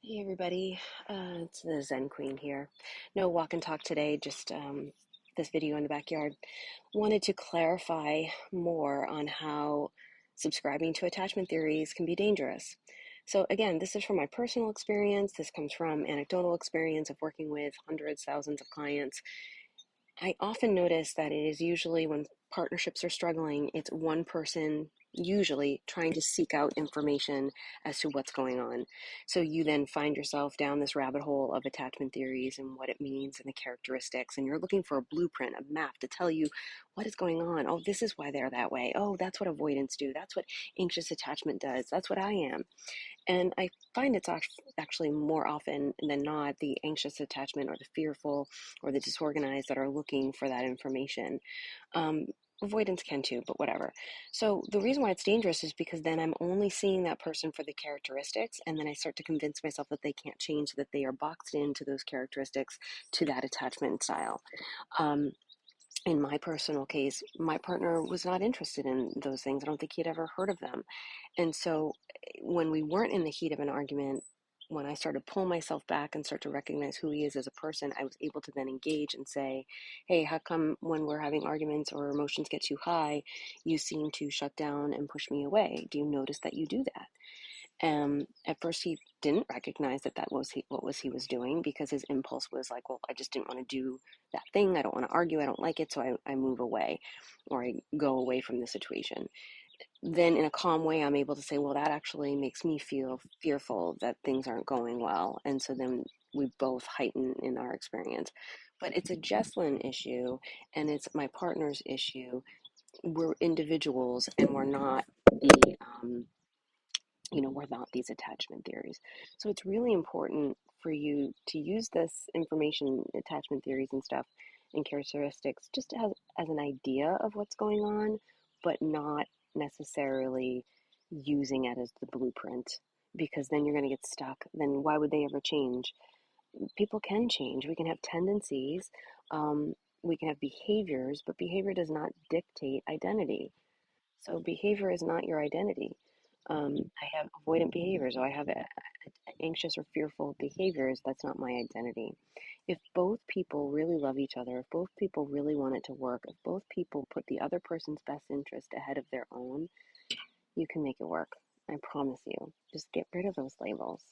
Hey everybody, it's the Zen Queen here. No walk and talk today, just this video in the backyard. Wanted to clarify more on how subscribing to attachment theories can be dangerous. So again, this is from my personal experience. This comes from anecdotal experience of working with hundreds, thousands of clients. I often notice that it is usually when partnerships are struggling, it's one person usually trying to seek out information as to what's going on. So you then find yourself down this rabbit hole of attachment theories and what it means and the characteristics, and you're looking for a blueprint, a map to tell you what is going on. Oh, this is why they're that way. Oh, that's what avoidance do. That's what anxious attachment does. That's what I am. And I find it's actually more often than not the anxious attachment or the fearful or the disorganized that are looking for that information. Um, Avoidance can too, but whatever. So the reason why it's dangerous is because then I'm only seeing that person for the characteristics, and then I start to convince myself that they can't change, that they are boxed into those characteristics, to that attachment style. Um, in my personal case, my partner was not interested in those things. I don't think he'd ever heard of them. And so when we weren't in the heat of an argument, when I started to pull myself back and start to recognize who he is as a person, I was able to then engage and say, hey, how come when we're having arguments or emotions get too high, you seem to shut down and push me away? Do you notice that you do that? At first, he didn't recognize that what he was doing, because his impulse was like, well, I just didn't want to do that thing. I don't want to argue. I don't like it. So I move away, or I go away from the situation. Then in a calm way, I'm able to say, well, that actually makes me feel fearful that things aren't going well. And so then we both heighten in our experience. But it's a Jesslyn issue, and it's my partner's issue. We're individuals, and we're not we're not these attachment theories. So it's really important for you to use this information, attachment theories and stuff, and characteristics, just as an idea of what's going on, but not necessarily using it as the blueprint, because then you're going to get stuck. Then why would they ever change? People can change. We can have tendencies, we can have behaviors, but behavior does not dictate identity. So behavior is not your identity. I have avoidant behaviors, or I have anxious or fearful behaviors. That's not my identity. If both people really love each other, if both people really want it to work, if both people put the other person's best interest ahead of their own, you can make it work. I promise you. Just get rid of those labels.